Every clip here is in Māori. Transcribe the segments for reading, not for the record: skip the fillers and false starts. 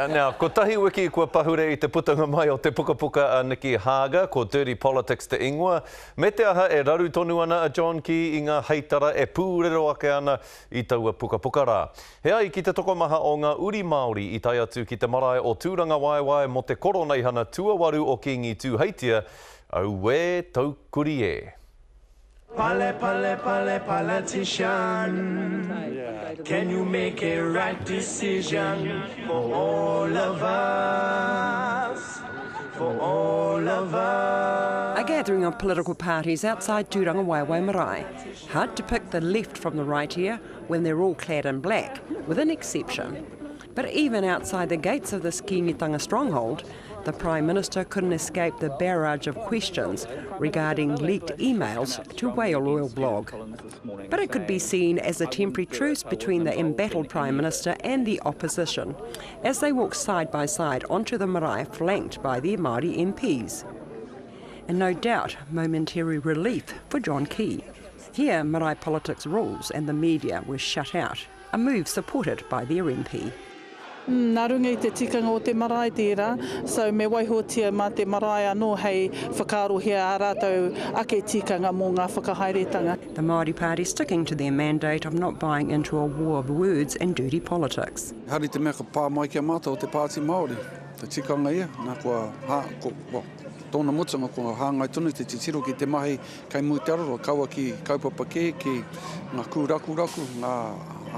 Now, ko tahi wiki kua pahure I te putanga mai o te pukapuka a Nicky Hagar, ko Dirty Politics te ingoa. Me te aha e raru tonu ana a John Key I ngā heitara e pūrero ake ana I taua pukapuka rā. He ai ki te tokomaha o ngā uri Māori I tai atu ki te marae o tūranga waiwai mo te Koroneihana tuawaru o King Tuheitia, au we taukuri e. Pale, pale, pale, politician. Can you make a right decision for all of us? For all of us. A gathering of political parties outside Tūranga Waiwai Marae. Hard to pick the left from the right here when they're all clad in black, with an exception. But even outside the gates of this Kīngetanga stronghold, the Prime Minister couldn't escape the barrage of questions regarding leaked emails to Whale Oil blog. But it could be seen as a temporary truce between the embattled Prime Minister and the opposition as they walk side by side onto the marae flanked by their Māori MPs. And no doubt momentary relief for John Key. Here marae politics rules and the media were shut out, a move supported by their MP. Nā runga I te tikanga o te marae tērā, so me waihotia mā te marae anō hei whakarohia a rātou ake tikanga mō ngā whakahairetanga. The Māori Party sticking to their mandate of not buying into a war of words and dirty politics. Hari te mea ka pā mai kia mātou o te pāti Māori, te tikanga ia, nā kua tōna mutanga kua hāngai tunu te titiro ki te mahi kei muitaroro, kaua ki kaupapa ki ngā kūraku, ngā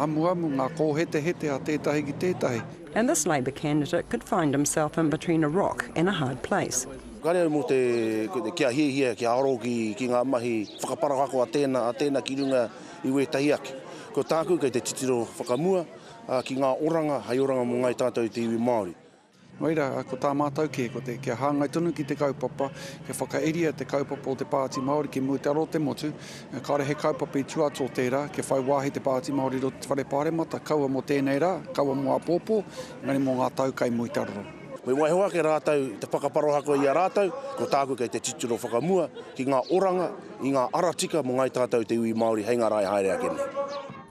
amu, ngā kōhete a tētahi ki tētahi. And this Labour candidate could find himself in between a rock and a hard place. Kare mo te kia hia kia aro ki ngā mahi whakaparahako a tēna ki runga I wetahi ake. Ko tāku kei te titiro whakamua ki ngā oranga, hai oranga mo ngai tātou te iwi Māori. Waira, ko tā mātou ko te kia hāngai tunu ki te kaupapa, ke whakaeria te kaupapa o te pāti Māori ki muitaro te motu, kāre he kaupapa I tuato tērā, ke whai wāhi te pāti Māori ro te whare pāremata, kaua mo tēnei rā, kaua mo apōpō, ngani mo ngā tau kei muitaroro. Me waihoa ke rātou, te whakaparohako I a rātou, ko tāku kei te titiro whakamua, ki ngā oranga, I ngā aratika mo ngai tātou te iwi Māori, hei ngā rai haere ake nei.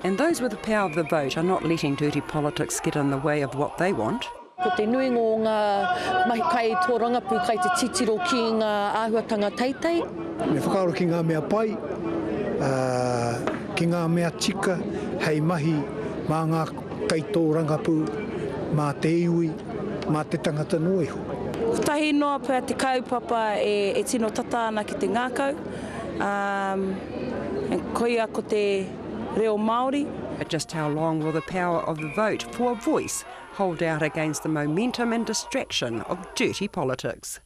And those with the power of the vote are not letting dirty politics get in the way of what they want. Ko te nui ngō ngā mahi kai tōranga pū kai te titiro ki ngā āhuatanga teitei. Me whakaaro ki ngā mea pai, ki ngā mea tika, hei mahi mā ngā kai tōranga pū, mā te iwi, mā te tangata nuiho. Tahi noa pēr te kaupapa e tino tata ana ki te ngākau. Koia ko te reo Māori. But just how long will the power of the vote for a voice hold out against the momentum and distraction of dirty politics?